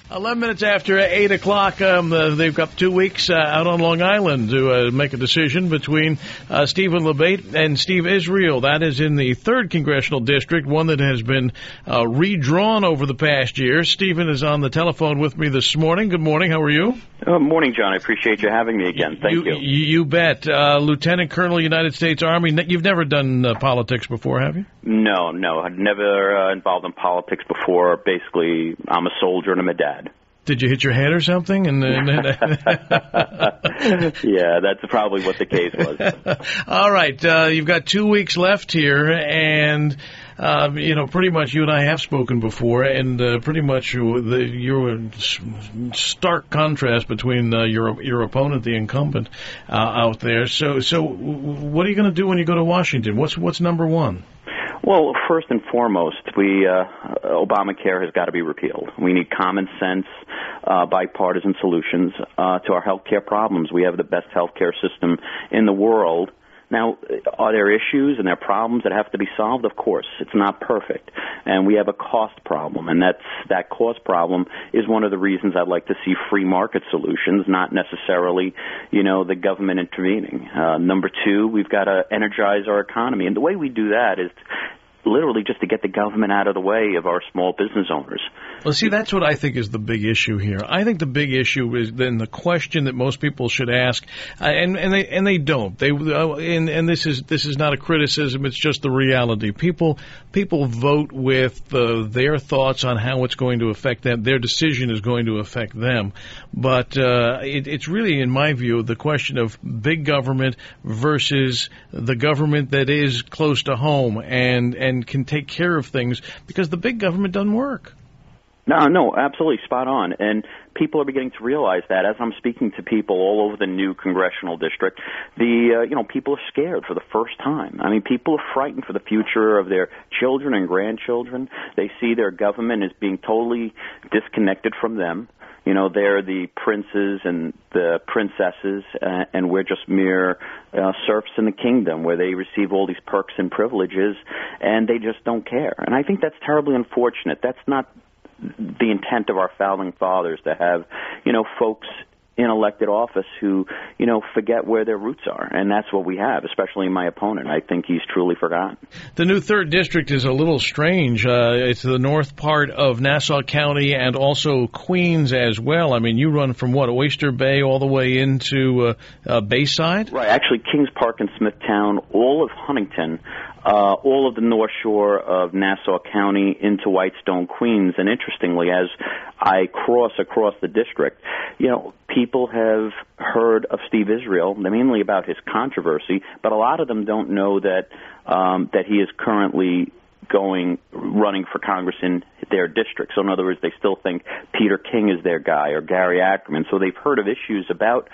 11 minutes after 8 o'clock, they've got 2 weeks out on Long Island to make a decision between Stephen Labate and Steve Israel. That is in the 3rd Congressional District, one that has been redrawn over the past year. Stephen is on the telephone with me this morning. Good morning. How are you? Morning, John. I appreciate you having me again. Thank you. You bet. Lieutenant Colonel, United States Army. You've never done politics before, have you? No. I've never involved in politics before. Basically, I'm a soldier and I'm a dad. Did you hit your head or something? Yeah, that's probably what the case was. All right. You've got 2 weeks left here, and pretty much you and I have spoken before, and pretty much you're a stark contrast between your opponent, the incumbent, out there. So what are you going to do when you go to Washington? What's number one? Well, first and foremost, Obamacare has got to be repealed. We need common sense, bipartisan solutions to our health care problems. We have the best health care system in the world. Now, are there issues and there are problems that have to be solved? Of course. It's not perfect. And we have a cost problem, and that cost problem is one of the reasons I'd like to see free market solutions, not necessarily, the government intervening. Number two, we've got to energize our economy. And the way we do that is literally just to get the government out of the way of our small business owners. Well, see, that's what I think is the big issue here. I think the big issue is then the question that most people should ask, and they don't. And this is not a criticism; it's just the reality. People vote with their thoughts on how it's going to affect them. Their decision is going to affect them. But it's really, in my view, the question of big government versus the government that is close to home and can take care of things, because the big government doesn't work. No, absolutely spot on. And people are beginning to realize that as I'm speaking to people all over the new congressional district, people are scared for the first time. I mean, people are frightened for the future of their children and grandchildren. They see their government as being totally disconnected from them. They're the princes and the princesses, and we're just mere serfs in the kingdom where they receive all these perks and privileges, and they just don't care. And I think that's terribly unfortunate. That's not the intent of our founding fathers, to have, folks in elected office who, forget where their roots are. And that's what we have, especially my opponent. I think he's truly forgotten. The new 3rd District is a little strange. It's the north part of Nassau County and also Queens as well. I mean, you run from Oyster Bay all the way into Bayside? Right. Actually, Kings Park and Smithtown, all of Huntington, all of the North Shore of Nassau County into Whitestone, Queens. And interestingly, as I cross across the district, people have heard of Steve Israel, mainly about his controversy, but a lot of them don't know that he is currently running for Congress in their district. So in other words, they still think Peter King is their guy or Gary Ackerman. So they've heard of issues about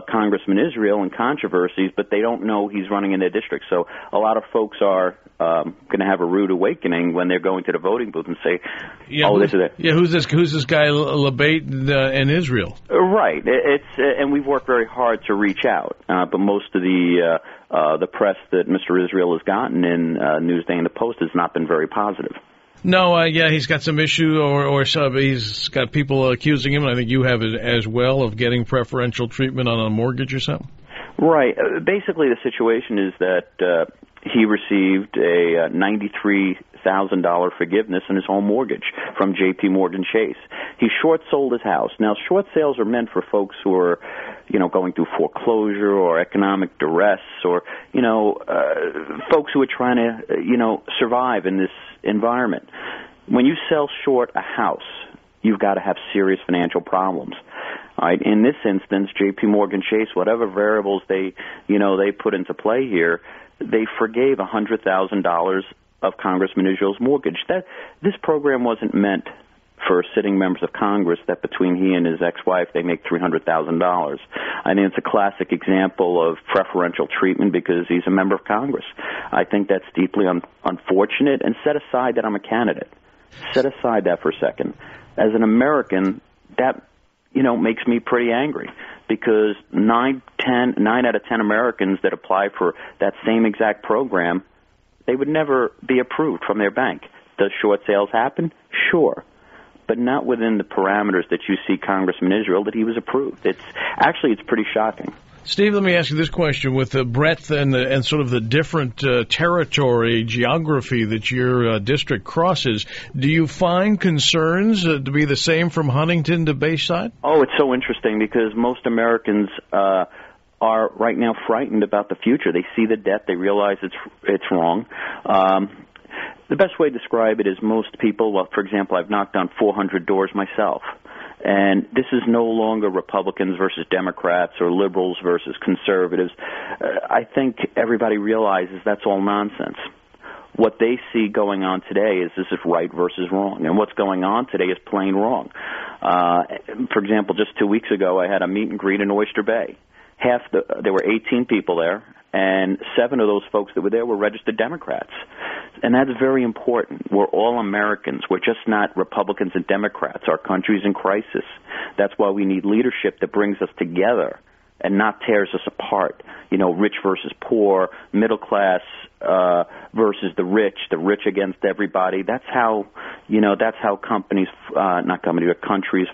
Congressman Israel and controversies, but they don't know he's running in their district. So a lot of folks are going to have a rude awakening when they're going to the voting booth and say, this is it. Yeah, who's this guy Labate and Israel? Right. And we've worked very hard to reach out, but most of the press that Mr. Israel has gotten in Newsday and the Post has not been very positive. No, he's got some issue, or he's got people accusing him, and I think you have it as well, of getting preferential treatment on a mortgage or something. Right. Basically, the situation is that he received a $93,000 forgiveness in his home mortgage from J.P. Morgan Chase. He short sold his house. Now, short sales are meant for folks who are, going through foreclosure or economic duress, or, folks who are trying to, survive in this environment. When you sell short a house, you've got to have serious financial problems. All right. In this instance, J.P. Morgan Chase, whatever variables they put into play here, they forgave $100,000 of Congressman Israel's mortgage. This program wasn't meant for sitting members of Congress that between he and his ex-wife they make $300,000. I think it's a classic example of preferential treatment because he's a member of Congress. I think that's deeply unfortunate, and set aside that I'm a candidate. Set aside that for a second. As an American, that makes me pretty angry, because 9 out of 10 Americans that apply for that same exact program, they would never be approved from their bank. Does short sales happen? Sure. but not within the parameters that you see Congressman Israel that he was approved. It's pretty shocking. Steve, let me ask you this question. With the breadth and sort of the different territory, geography that your district crosses, do you find concerns to be the same from Huntington to Bayside? Oh, it's so interesting because most Americans are right now frightened about the future. They see the debt. They realize it's wrong. The best way to describe it is most people, well, for example, I've knocked on 400 doors myself. And this is no longer Republicans versus Democrats or liberals versus conservatives. I think everybody realizes that's all nonsense. What they see going on today is this is right versus wrong. And what's going on today is plain wrong. For example, just 2 weeks ago, I had a meet and greet in Oyster Bay. There were 18 people there, and 7 of those folks that were there were registered Democrats. And that's very important. We're all Americans. We're just not Republicans and Democrats. Our country's in crisis. That's why we need leadership that brings us together and not tears us apart. You know, rich versus poor, middle class versus the rich against everybody. That's how countries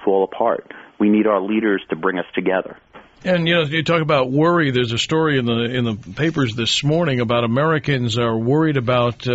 fall apart. We need our leaders to bring us together. And, you talk about worry. There's a story in the papers this morning about Americans are worried about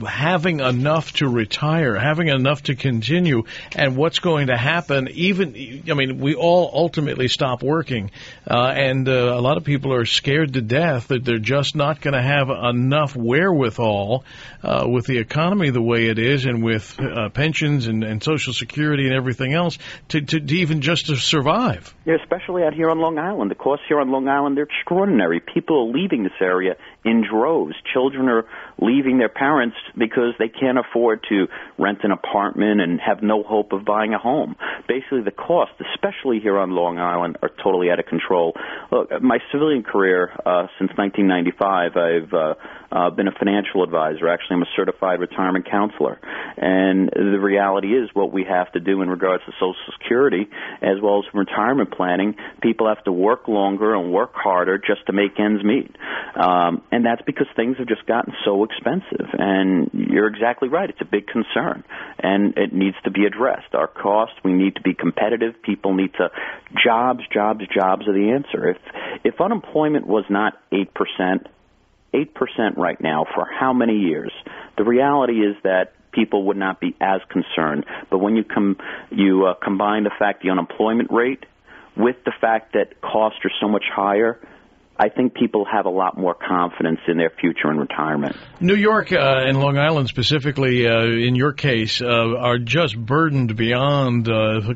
having enough to retire, having enough to continue, and what's going to happen. We all ultimately stop working, and a lot of people are scared to death that they're just not going to have enough wherewithal with the economy the way it is and with pensions and Social Security and everything else to even just to survive. Yeah, especially out here on Long Island. The costs here on Long Island, they're extraordinary. People are leaving this area in droves. Children are leaving their parents because they can't afford to rent an apartment and have no hope of buying a home. Basically, the costs, especially here on Long Island, are totally out of control. Look, my civilian career, since 1995, I've been a financial advisor. Actually, I'm a certified retirement counselor. And the reality is what we have to do in regards to Social Security, as well as retirement planning, people have to work longer and work harder just to make ends meet. And that's because things have just gotten so expensive. And you're exactly right. It's a big concern. And it needs to be addressed. Our costs, we need to be competitive. People need to, jobs are the answer. If unemployment was not 8% right now for how many years, the reality is that people would not be as concerned. But when you combine the fact the unemployment rate with the fact that costs are so much higher, I think people have a lot more confidence in their future in retirement. New York and Long Island specifically, in your case, are just burdened beyond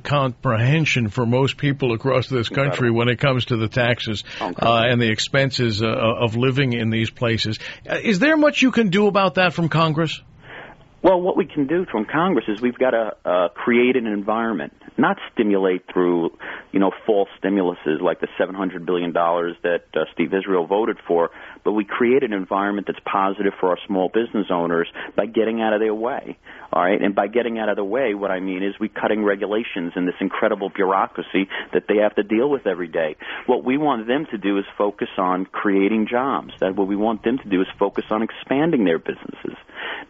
comprehension for most people across this country when it comes to the taxes and the expenses of living in these places. Is there much you can do about that from Congress? Well, what we can do from Congress is we've got to create an environment, not stimulate through, false stimuluses like the $700 billion that Steve Israel voted for, but we create an environment that's positive for our small business owners by getting out of their way. All right, and by getting out of the way, what I mean is we cutting regulations and this incredible bureaucracy that they have to deal with every day. What we want them to do is focus on creating jobs. What we want them to do is focus on expanding their businesses,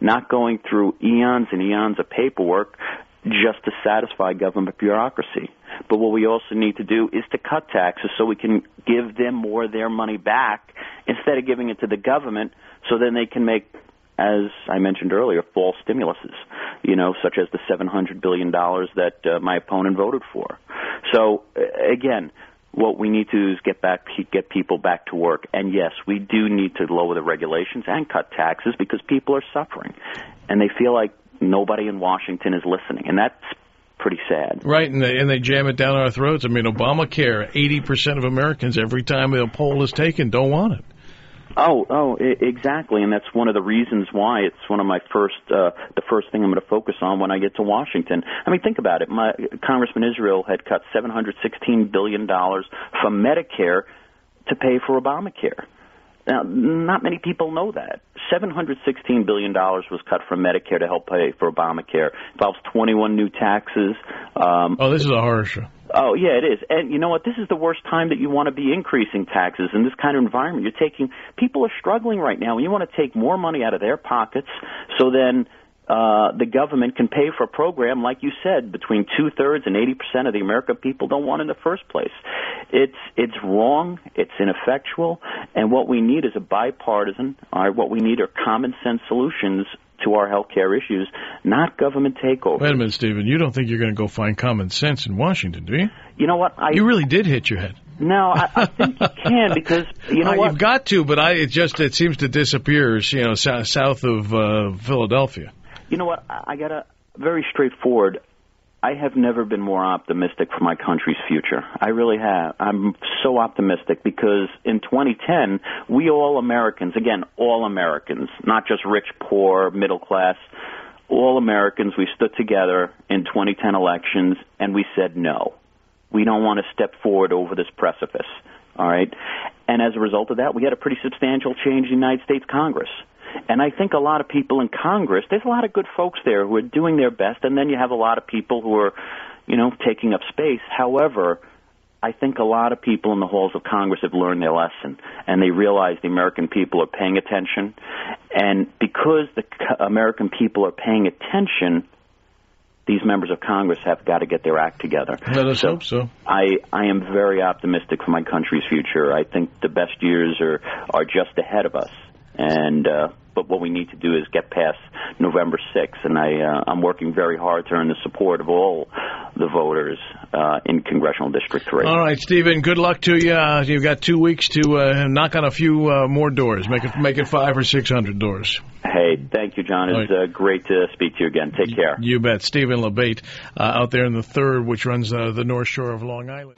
not going through eons and eons of paperwork just to satisfy government bureaucracy. But what we also need to do is to cut taxes so we can give them more of their money back instead of giving it to the government so then they can make, as I mentioned earlier, false stimuluses, such as the $700 billion that my opponent voted for. So, again, what we need to do is get people back to work. And, yes, we do need to lower the regulations and cut taxes because people are suffering. And they feel like nobody in Washington is listening. And that's pretty sad. Right, and they jam it down our throats. I mean, Obamacare, 80% of Americans, every time a poll is taken, don't want it. Exactly, and that's one of the reasons why it's one of my the first thing I'm going to focus on when I get to Washington. I mean, think about it. Congressman Israel had cut $716 billion from Medicare to pay for Obamacare. Now, not many people know that. $716 billion was cut from Medicare to help pay for Obamacare. Involves 21 new taxes. This is a horror show. Oh, yeah, it is. And you know what? This is the worst time that you want to be increasing taxes in this kind of environment. People are struggling right now, and you want to take more money out of their pockets so then the government can pay for a program, like you said, between 2/3 and 80% of the American people don't want in the first place. It's wrong, it's ineffectual, and what we need is a bipartisan, what we need are common sense solutions to our health care issues, not government takeover. Wait a minute, Stephen. You don't think you're going to go find common sense in Washington, do you? You know what? You really did hit your head. No, I think you can because, you know what? You've got to, but it seems to disappear, south of Philadelphia. You know what? I got a very straightforward. I have never been more optimistic for my country's future. I really have. I'm so optimistic because in 2010, we all Americans, again, all Americans, not just rich, poor, middle class, all Americans, we stood together in 2010 elections and we said no. We don't want to step forward over this precipice, all right? And as a result of that, we had a pretty substantial change in the United States Congress. And I think a lot of people in Congress, there's a lot of good folks there who are doing their best, and then you have a lot of people who are, taking up space. However, I think a lot of people in the halls of Congress have learned their lesson, and they realize the American people are paying attention. And because the American people are paying attention, these members of Congress have got to get their act together. Let us hope so. I am very optimistic for my country's future. I think the best years are just ahead of us. And but what we need to do is get past November 6th, and I'm working very hard to earn the support of all the voters in Congressional District 3. All right, Stephen, good luck to you. You've got 2 weeks to knock on a few more doors. Make it 500 or 600 doors. Hey, thank you, John. It's great to speak to you again. Take care. You bet. Stephen Labate out there in the 3rd, which runs the North Shore of Long Island.